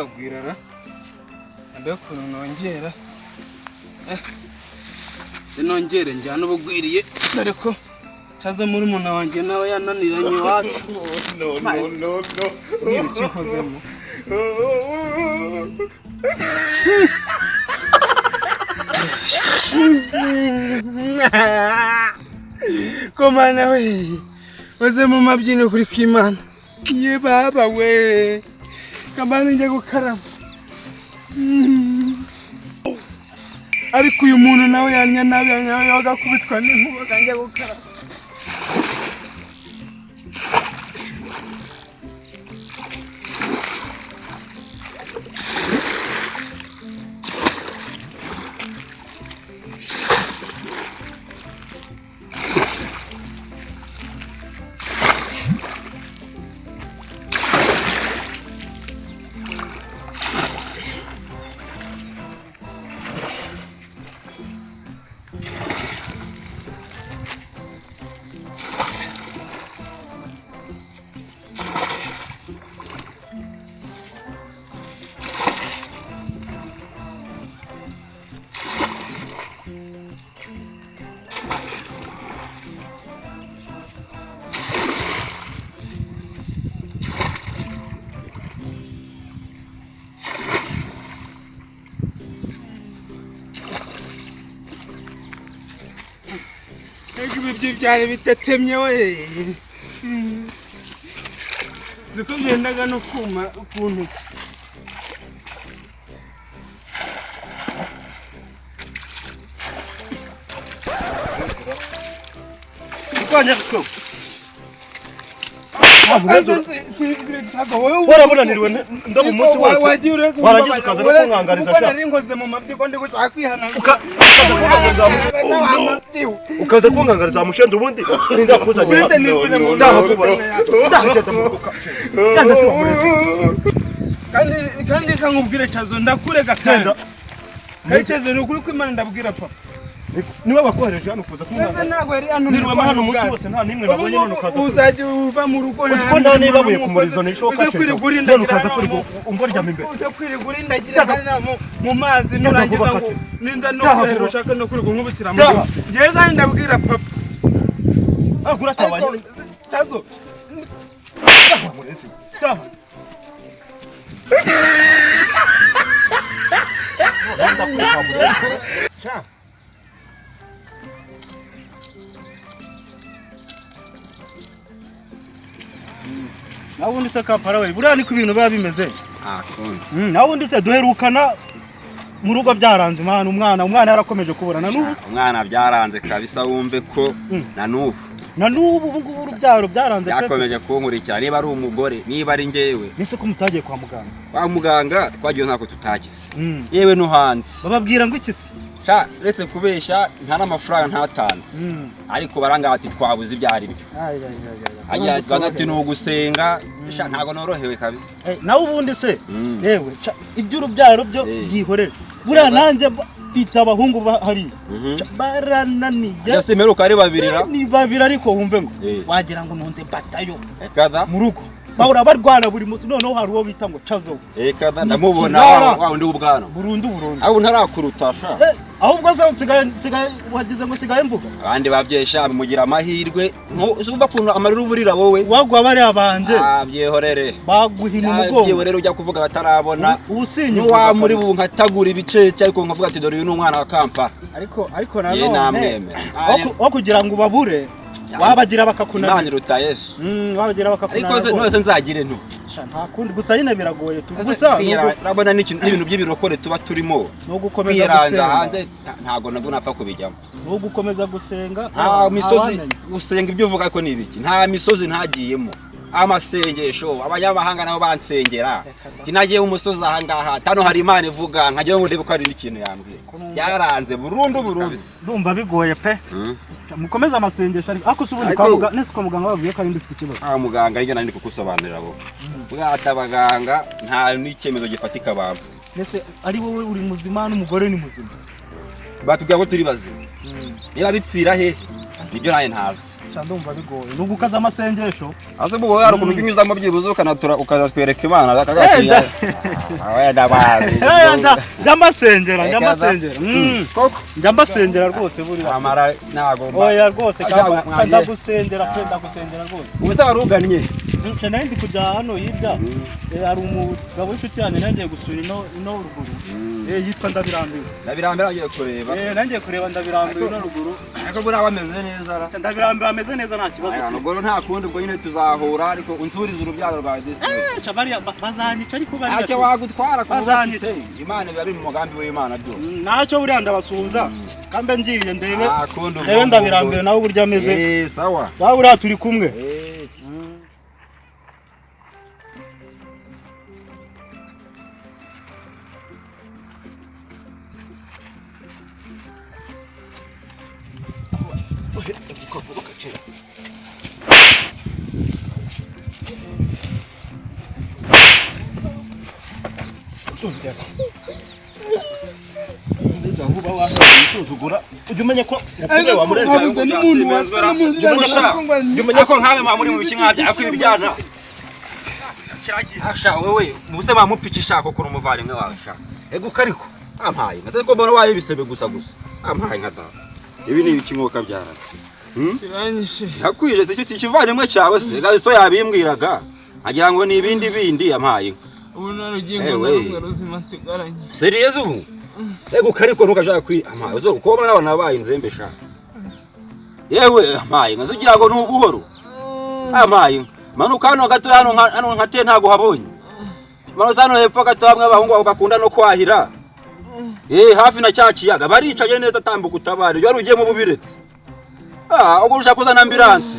ntibugagwirara ambe kuno nongera nongere njyana ubugwiriye dore ko Chaza muri muna wanjye nawe yananiranye iwacu. No. Nibikikozemo. Komana we. Waze mu mabyino kuri kwimana. Ye baba we. Kamana nje gukaraba. Ariko uyu muntu nawe yanya nabi yagakubitwa n'inkuba kanje gukaraba. Ibyo byari bitatemye we ziko byendaga no kuma ukuntu kwanya ko warabonaniriwe ndo mu munsi wose waragize ukaza no kunkangariza sha narinkoze mu mabyiko ndi guca kwihananga ukaza kunkangariza mushenze ubundi ninda kuzanye kandi kankubwire Chazo ndakurega kandi Chazo n'ukuri kw'Imana ndabwira papa niwe bakohereje hano kuza kunkangariza ntabwo yari hano nirwa mahano umunsi wose nta nimwe nabonye none ukaza uzajya uva mu rugo uziko nta niba buye kumurizo nishoka none ukaza kuri umborya imbere uzakwirigura indagira kandi mu mazi nurangiza ngo ninza no kwera ushaka no kuri nkubitira mu ngiye kandi ndabwira papa agura tabanye Chazo murezi taha cha nawundi se kampara we buriya ni ku bintu biba bimeze nawundi se duherukana mu rugo byaranze umwana yarakomeje kuburana n'ubu umwana byaranze kabisa wumve ko na n'ubu ubu urubyaro byaranze yakomeje kunkurikira niba ari umugore niba ari ngewe nese ko mutagiye kwa muganga twagiye ntako tutagize yewe no hanze bababwira ngo iki se uretse kubesha nta n'amafaranga ntatanze ariko baranga ati twabuze ibyari byo ajya ati no gusenga ntago norohewe kabisa nawe ubundi se yewe iby'urubyaro byo byihorera buriya nanjye bitwa abahungu bahari barananiye yase meruka ari babirira ni babiri ariko wumve ngo wagira ngo nonze batayo kada mu rugo bahora barwana buri munsi noneho hari uwo bita ngo Chazo kada ndamubona wa ndi ubwana burundu abo ntarakurutasha ahubwo se sigaye wagize ngo sigaye mvuga abandi babyesha bimugira amahirwe uzumva kuntu amarira uburira wowe wagwa bari abanje byehorere baguhina umugongo yewe rero ujya kuvuga batarabona ubusinyo wa muri bunkatagura ibicece ariko nkavuga ati dore uyu ni umwana wa kampa ariko nanone kugira ngo babure wabagira bakakunana Imana iruta Yesu wabagira bakakunana ariko nose nzagire ntu nta kundi gusa nyine biragoye tugusa urabona n'ibintu by'ibirokore tuba turimo no gukomeza gusenga hanze ntago nabwo napfa kubijyamo no gukomeza gusenga nta misozi gusenga ibyo uvuga ko ni ibiki nta misozi ntagiyemo amasengesho abanyamahanga nabo bansengera tinagiye umusozi ahangaha tano hari Imana ivuga nkagiye ngo ndebe ko ari ikintu yambwiye byaranze burundu ndumva bigoye pe mukomeza amasengesho ariko subundi kwavuga nese ko muganga bavuye ko ari ndifite ikibazo muganga yige nandi kukusobanurira bo bwata abaganga nta n'icyemezo gifatika bamwe nese ari wowe uri muzima n'umugore ni muzima batubwira ko turi bazima niba bipfira he nibyo naye ntazi ndumva bigoye nuko ukaza amasengesho aze bo hari ukuntu unyuzamo byibuze ukanatura ukazatwereka Imana akagatiya awe ndabazi njya mbasengera koko njya mbasengera rwose buri amara nago oya rwose ndagusengera rwose ubuse warugannye nje ndi kujya hano hirya hari umugabo w'inshuti yanjye nangiye gusura ino ruguru yitwa Ndabirambiwe agiye kureba nangiye kureba Ndabirambiwe ino ruguru ariko buri abameze neza Ndabirambiwe ameze neza nta kibazo nugoro nta kundi ubwo nyine tuzahura ariko unsuriza urubyaro rwawe desi Chamari bazanyica ariko bari ntacyo wagutwara bazanyica Imana bari mu mugambi w'Imana byose ntacyo buriya ndabasuhuza kambe ngiye ndebe Ndabirambiwe nawe burya ameze sawa buriya turi kumwe Ndeza huba wahuzugura ujumenye ko yakuye wa mureza ujumenye ko nkawe mamuri mu biki nkabya akwiye byana asha wewe mubuse bamupfikisha ko kuri umuvandimwe wawe sha ego kariko ampaye ngase ko mbona waye bisebe gusa ampaye nkata ibi ni ibiki nkoka byara kiranyishe nakwije se kivandimwe cyawe se gaso yabimbwiraga agira ngo ni ibindi bindi ampaye ubu narugingo narumwe ruzima nsigaranye serious ubu ego kariko ntukashaka kwi ampaye uzo ko nawe nabaye inzembe sha yewe ampaye ngazo ugira ngo nubuhoro ampaye manuka hano gato hano nkate ntago habonye manuka hano hepfo gato hamwe abahungu bakunda no kwahira hafi na cyakiyaga baricaye neza tambuka utabare yo rugiye mu bubiretse ubwo ushaka kuzana ambulance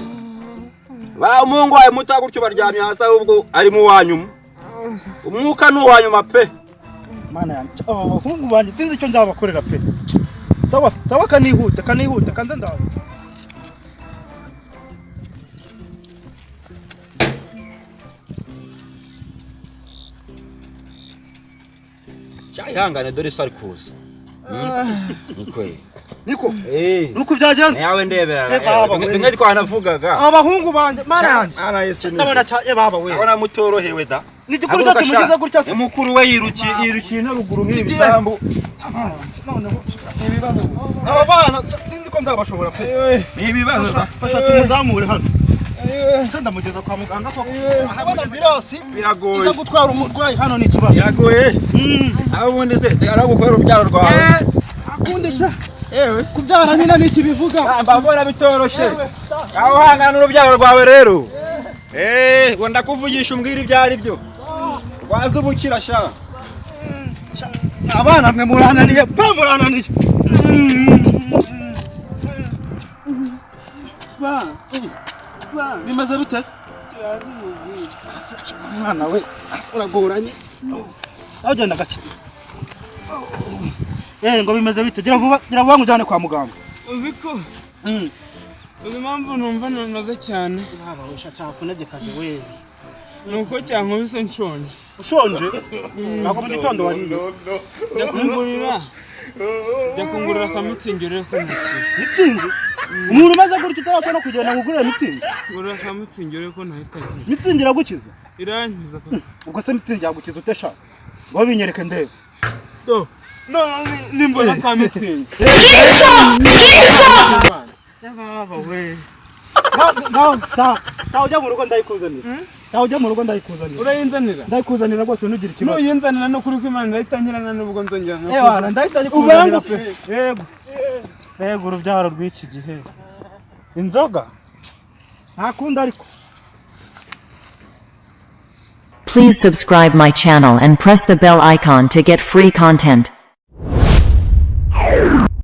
ba umungu wawe mutagutyo baryamye hasi ahubwo ari mu wanyuma umwuka no wanyuma pe mana yanjye abahungu banje sinzi icyo nzabakorera pe sawa kanihuta kanze ndawe cyayihangane dore sari kuza nuko byagenze yawe ndebera bimwe twanavugaga abahungu banje mana yanjye ndabona baba we abona mutorohewe da nigikuru cyo kimugeza gutya se mukuru we yirukiye na ruguru nk'ibisambu aba bana sinzi ko ndabashobora pe ibibazo fasha tumuzamure hano senda mugeza kwa muganga ko abana birasi biragoye iza gutwara umurwayi hano ni kibazo biragoye abo bundi se aragukorera ubyaro rwawe akundisha kubyara nyina niki bivuga mbabona bitoroshe aho hangana urubyaro rwawe rero ngo ndakuvugisha umbwira ibyari byo rwaza ubukira sha abana mwe murananiye bimeze bite kirazi ubuvuzi mwana we uragoranye agenda gake ngo bimeze bite gira vuba ngujyane kwa muganga uziko uzi impamvu numva nanoze cyane baba we shaka kunegekaje we nuko cyankubise nshonje ushonje ntabwo mu gitondo wariye ndakungurira akamitsingi urebe ko ntakira mitsingi umuntu umaze gutya utabasha no kugenda ngugurira mitsingi ngurira akamitsingi urebe ko ntahitaye mitsingi iragukiza irankiza ubwo se mitsingi yagukiza utesha ngo binyereke ndebe nimbona akamitsingi baba we taho ujya mu rugo ndayikuzanira urayinzanira ndayikuzanira rwose ntugire ikibazo nuyinzanira no kuri ko Imana ndahitangirana n'ubwo nzongera ndahita ndayikuzanira pe yego urubyaro rw'iki gihe inzoga ntakunda ariko. Please subscribe my channel and press the bell icon to get free content.